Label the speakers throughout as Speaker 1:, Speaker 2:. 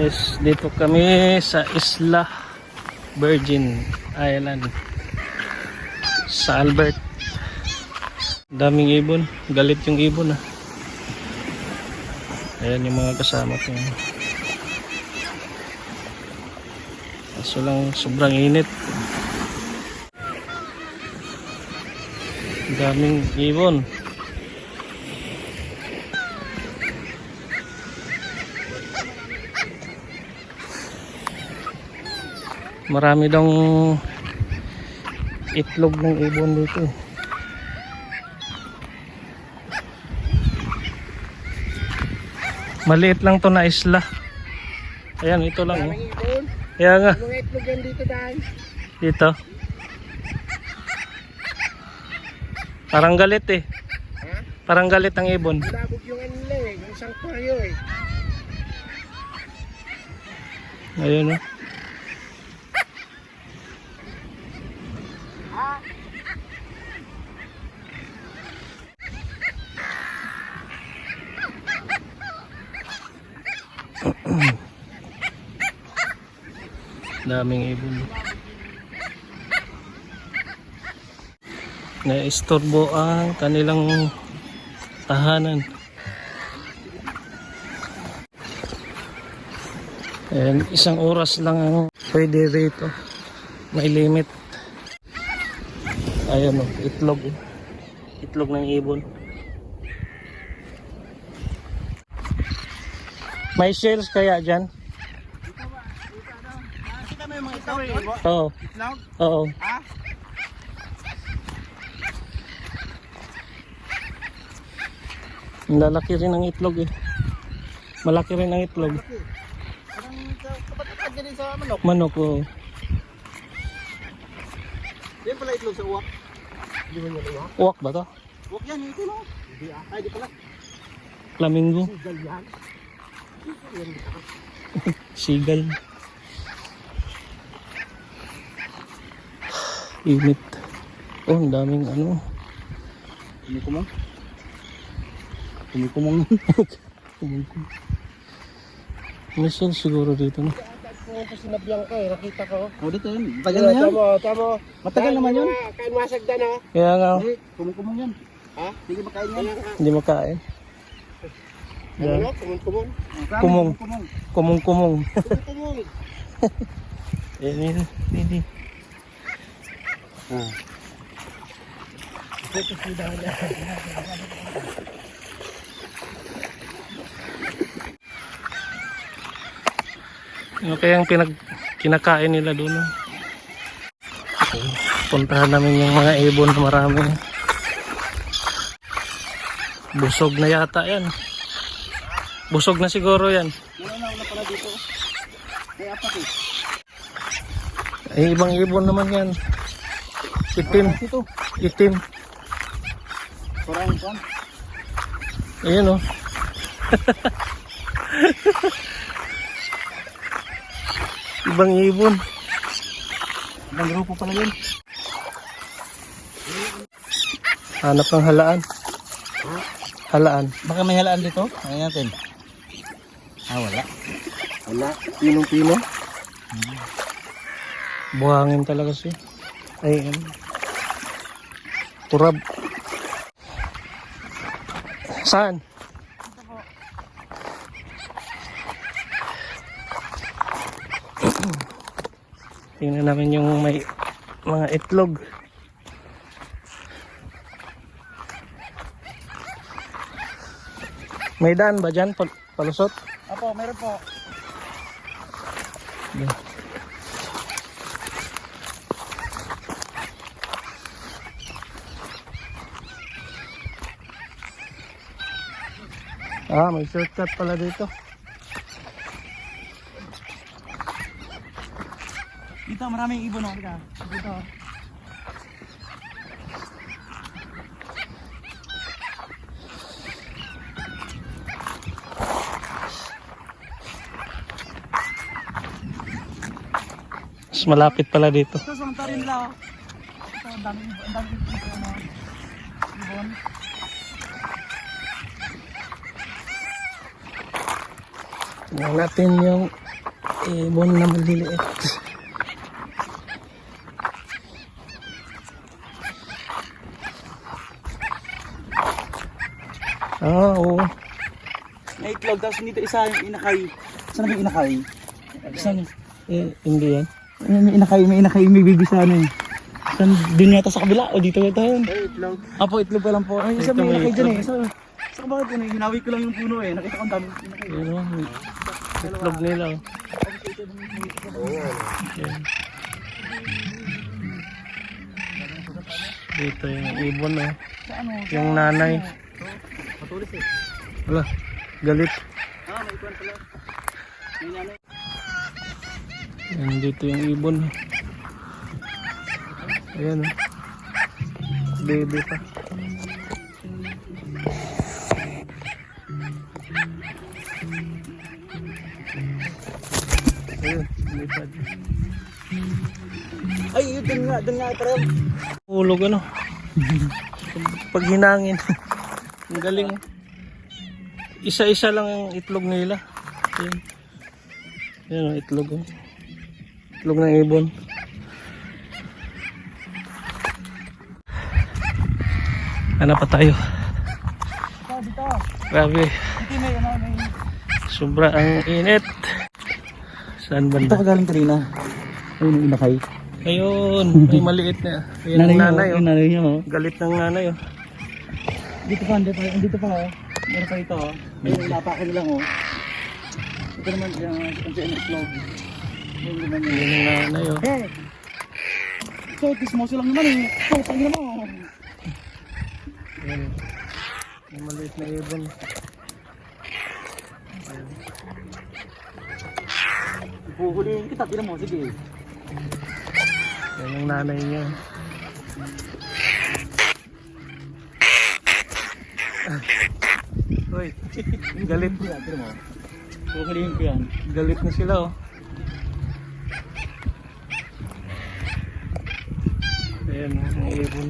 Speaker 1: Yes, dito kami sa Isla Virgin Island sa Albert. Daming ibon, galit yung ibon ah. Ayan yung mga kasama ko. Kaso lang sobrang init. Daming ibon. Marami daw itlog ng ibon dito. Maliit lang to na isla. Ayan, ito lang. Oh. Kaya nga.
Speaker 2: Mga itlog yan dito dahil.
Speaker 1: Dito. Parang galit eh.
Speaker 2: Ha?
Speaker 1: Parang galit ang ibon.
Speaker 2: Labog yung ano nila eh. Yung sanctuaryo eh.
Speaker 1: Ayun oh. Daming ibon. Naistorbo ang kanilang tahanan. Ayan, 1 oras lang ang pwede rito. May limit. Ayan o, itlog. Itlog ng ibon. May shells kaya dyan?
Speaker 2: Kita mo yung mga itlog?
Speaker 1: Oo.
Speaker 2: Itlog?
Speaker 1: Oo.
Speaker 2: Ha?
Speaker 1: Lalaki rin ang itlog eh. Malaki rin ang itlog.
Speaker 2: Parang kapatid din sa manok.
Speaker 1: Manok oo.
Speaker 2: Yan pala itlog sa uwak. Hindi mo yan uwak?
Speaker 1: Uwak ba to?
Speaker 2: Uwak yan, ito no? Hindi ah. Ay, di pala.
Speaker 1: Flamingo.
Speaker 2: Sigal yan.
Speaker 1: Seagull. Init. Oh, ang daming ano.
Speaker 2: Kumikumong? Kumikumong.
Speaker 1: Kumikumong. May shell siguro dito no.
Speaker 2: Kung sinablang ko eh, nakita ko.
Speaker 3: Oh, dito yun. Matagal na yan.
Speaker 2: Tamo.
Speaker 3: Matagal naman yun.
Speaker 2: Kain masagda no?
Speaker 1: Kaya nga oh,
Speaker 3: Hindi, kumukumong yan.
Speaker 2: Ha?
Speaker 3: Sige, makain yan.
Speaker 1: hindi makain.
Speaker 2: Ano no? Kumong.
Speaker 1: Kumong.
Speaker 3: Kumong.
Speaker 1: Kumong-kumong.
Speaker 2: Kumong.
Speaker 1: Hindi.
Speaker 3: Ah.
Speaker 2: Ito si Dahlia.
Speaker 1: Ano kaya ang kinakain nila doon? No? Puntahan namin yung mga ibon na marami. Busog na yata yan. Busog na siguro yan.
Speaker 3: Una pala dito. May apat eh.
Speaker 1: Ay, ibang ibon naman yan. Itim.
Speaker 3: Ito.
Speaker 1: Itim.
Speaker 3: Parang kan.
Speaker 1: Ayan o. Ibang ibon.
Speaker 3: Ibang grupo pala yun.
Speaker 1: Hanap ng halaan. Halaan.
Speaker 3: Baka may halaan dito. Ayan natin. Ah, wala.
Speaker 2: Wala. Pinong-pino.
Speaker 1: Buhangin talaga siya. Ay, ano. Turab. Saan? Tingnan namin yung may mga itlog. May daan ba dyan? Palusot?
Speaker 3: Apo, meron po.
Speaker 1: Ah, may shortcut pala dito.
Speaker 3: Dito, maraming ibon oh. Dito.
Speaker 1: Mas malapit pala dito.
Speaker 3: Ito, sumanta rin nila oh. Ito, ang daming ibon.
Speaker 1: Tingnan natin yung ibon na maliliit. Ah, oo.
Speaker 3: May itlog, tapos dito isa yung inakay. Saan may inakay? Saan?
Speaker 1: Hindi yan.
Speaker 3: May inakay, may baby sa ano eh. Saan? Doon yata sa kabila o dito yata yun?
Speaker 2: Ay, itlog.
Speaker 3: Apo, itlog pa lang po. Ay, isa
Speaker 1: Ito
Speaker 3: may
Speaker 1: may
Speaker 3: inakay dyan eh.
Speaker 1: itlog.
Speaker 3: Sa bakit yun eh? Hinawi ko lang yung puno eh. Nakita ko ang dami inakay.
Speaker 1: Yun o, itlog nila. Oh. Yan. Dito yung ibon oh. Yung nanay.
Speaker 3: Patulis eh.
Speaker 1: Wala, galit.
Speaker 3: May ikuan pala. May nanay.
Speaker 1: Yan, dito yung ibon. Ayan oh. Baby pa. Ayun, lipad.
Speaker 3: Ay, yun, dun nga ito rin.
Speaker 1: Hulog ano. Pag hinangin. Ang galing. Isa-isa lang ang itlog nila. Ayan. Ayan ang itlog. Oh. Itlog ng ibon. Ano pa tayo?
Speaker 3: Dito.
Speaker 1: Grabe.
Speaker 3: Dito may ano, may...
Speaker 1: Sobra ang init. Saan
Speaker 3: Dito
Speaker 1: banda?
Speaker 3: ka galing kanina. Ayun yung inakay.
Speaker 1: Ayun, may maliit na. Ayan ang nanay. Oh.
Speaker 3: Yung nanay niya oh.
Speaker 1: Galit ng nanay. Oh.
Speaker 3: Dito pa oh. Meron pa ito oh. Ayun, inapakan nila oh. Ito naman yung itlog. Ayun naman yun.
Speaker 1: Ayan ang nanay. Oh.
Speaker 3: Eh! So, kismoso lang naman eh. So, tangin mo.
Speaker 1: Ayan. May maliit na ibon.
Speaker 3: Ipuhulihin kita, tinan mo, sige.
Speaker 1: Yan ang nanay niya. Uy, galit.
Speaker 3: Tinan mo. Ipuhulihin ko yan.
Speaker 1: Galit na sila oh. Ayan, ang ibon.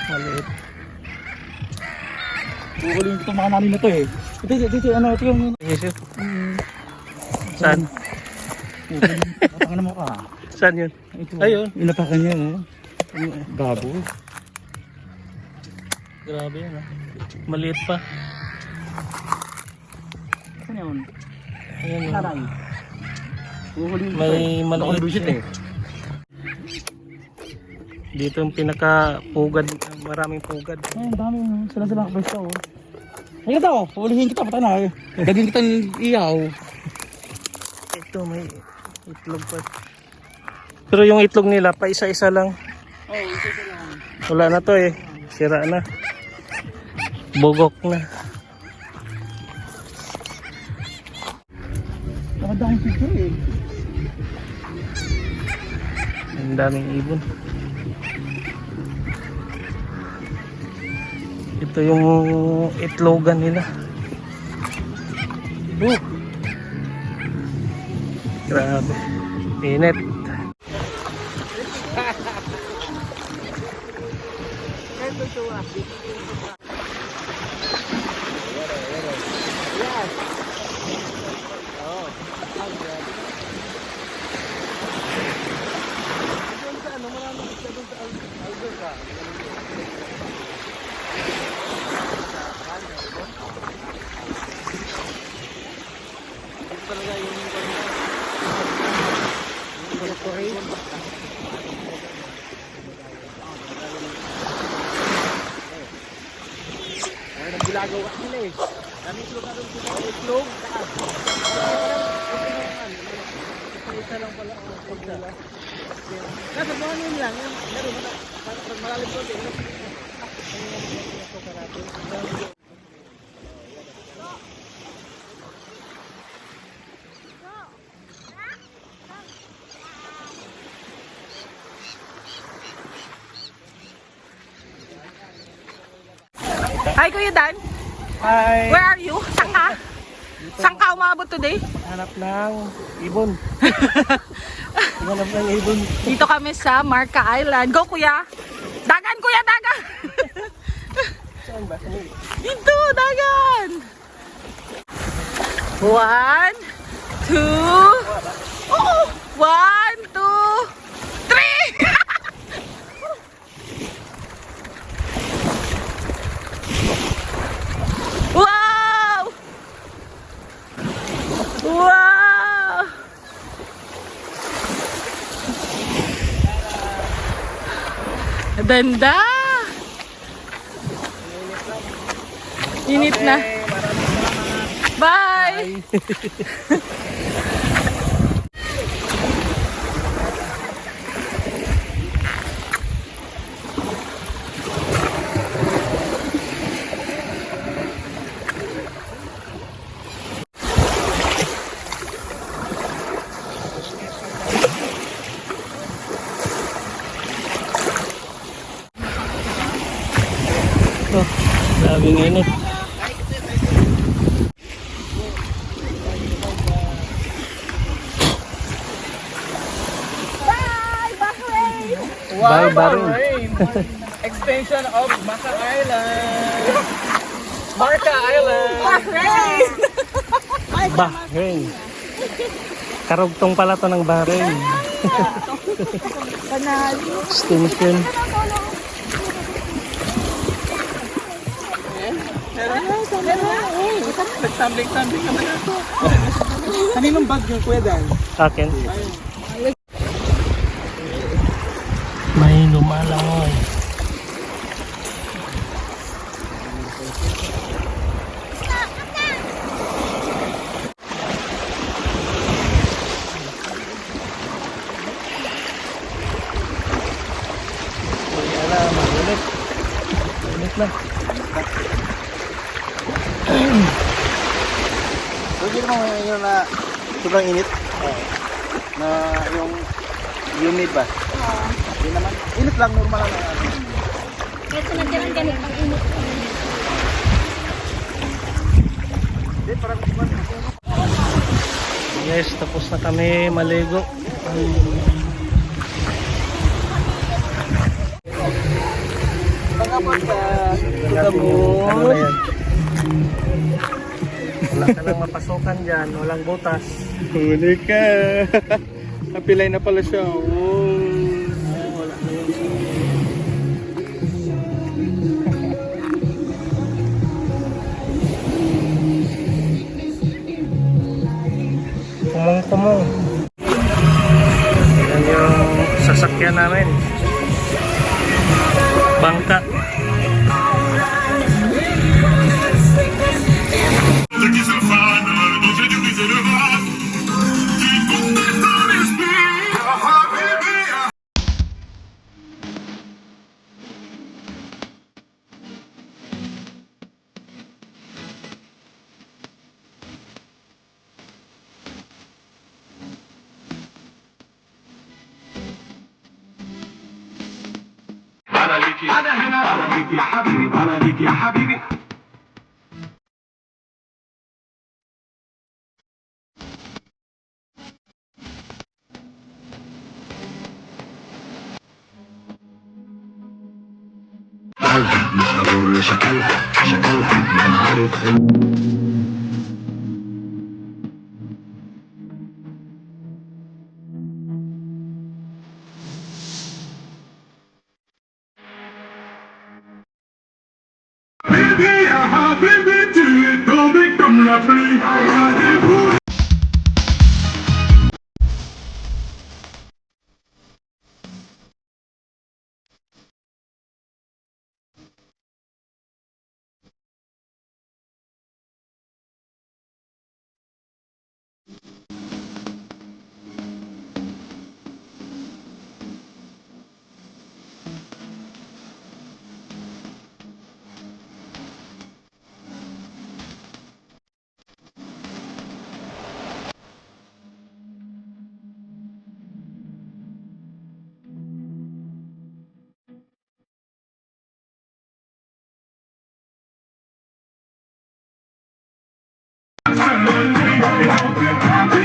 Speaker 1: Maliit.
Speaker 3: Ipuhulihin ko itong mga namin na to eh. Ito, ano, ito yung...
Speaker 1: Isip. Saan?
Speaker 3: Patangan mo ka.
Speaker 1: Saan yun?
Speaker 3: Ito.
Speaker 1: Ayun.
Speaker 3: Inapakan niya oh. Gabo.
Speaker 1: Grabe yan ah. Maliit pa.
Speaker 3: Saan yun?
Speaker 1: Ayan yun.
Speaker 3: Nanay. Ipuhulihin ko
Speaker 1: May
Speaker 3: eh.
Speaker 1: maliit
Speaker 3: Nakalusit
Speaker 1: siya.
Speaker 3: eh.
Speaker 1: Dito yung pinaka-pugad. Maraming pugad.
Speaker 3: Ay, ang dami. Sila kapwesto oh. Ay, ito. Puhulihin kita, patay na. Gagawin kita ng iyaw.
Speaker 1: Ito may itlog pa. Pero yung itlog nila pa isa-isa lang.
Speaker 3: Oh, ito lang.
Speaker 1: Wala na to eh. Sira na. Bugok na.
Speaker 3: Nakadaming picture eh.
Speaker 1: Ang daming ibon. Ito yung itlogan nila. Oh. Grabe. Init.
Speaker 2: Ginagawa sila eh. Dami itlog na rin sila. Itlog. Isa lang pala. Nasa mga yun lang. Meron mo na. Pag malalim ko.
Speaker 4: Hi, Kuya Dan.
Speaker 1: Hi!
Speaker 4: Where are you? Saan ka? Saan ka umabot today?
Speaker 1: Hanap ng ibon. Hanap ng ibon.
Speaker 4: Dito kami sa Marca Island. Go, Kuya! Dagan, Kuya! Dagan!
Speaker 1: Saan ba?
Speaker 4: Dito! Dagan! 1, 2, Ganda! Init na. Bye!
Speaker 1: Oh, daming init.
Speaker 4: Bye! Bahrain!
Speaker 1: Bye, Bahrain.
Speaker 3: Extension of Marca Island. Marca Island.
Speaker 4: Bahrain!
Speaker 1: Bahrain. Karugtong pala to ng Bahrain.
Speaker 4: Panalo.
Speaker 1: Extension.
Speaker 3: Nagtambling-tambling naman ako. Kaninong bag yung kuya Dan?
Speaker 1: Akin. May lumalangoy. Wala, magulit. Magulit na.
Speaker 2: Pwede mo yun na sobrang init. Na yung humid ba? Hindi naman. Init lang, normal lang.
Speaker 5: Ito na dyan ang ganitong init.
Speaker 2: Hindi, parang
Speaker 1: Yes, tapos na kami maligo.
Speaker 2: pangapot sa
Speaker 1: Ano na yan? Wala ka nang mapasukan dyan, walang butas.
Speaker 3: Huli ka. Napilay na pala siya. Oh.
Speaker 1: Wala na yun. Kumong-kumong. Yan yung sasakyan namin. Bangka.
Speaker 6: أنا هنا أنا ليك يا حبيبي أنا ليك يا حبيبي مش ضروري شكلها ما عارف Baby, ya habibi, tu es tombé comme la pluie. Regardez-vous. I'm